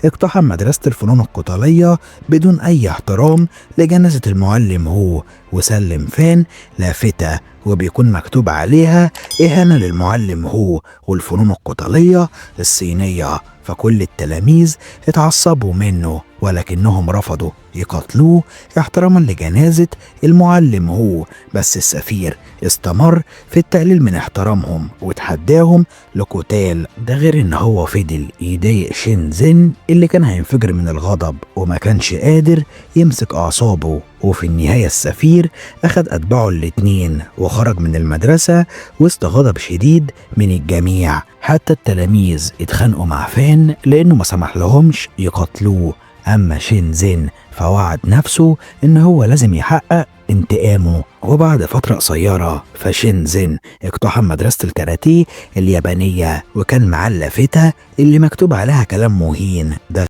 اقتحم مدرسة الفنون القتالية بدون أي احترام لجنازة المعلم هو، وسلم فان لافتة وبيكون مكتوب عليها إهانة للمعلم هو والفنون القتالية الصينية. فكل التلاميذ اتعصبوا منه، ولكنهم رفضوا يقتلوه احتراما لجنازة المعلم هو. بس السفير استمر في التقليل من احترامهم وتحداهم لقتال. ده غير ان هو فضل يضايق شينزين اللي كان هينفجر من الغضب وما كانش قادر يمسك اعصابه. وفي النهاية السفير اخد اتباعه الاتنين وخرج من المدرسة وسط غضب شديد من الجميع. حتى التلاميذ اتخانقوا مع فان لانه ما سمح لهمش يقتلوه. اما شينزين فوعد نفسه ان هو لازم يحقق انتقامه. وبعد فترة قصيرة فشينزين اقتحم مدرسة الكاراتيه اليابانية وكان معاه اللافتة اللي مكتوب عليها كلام مهين. ده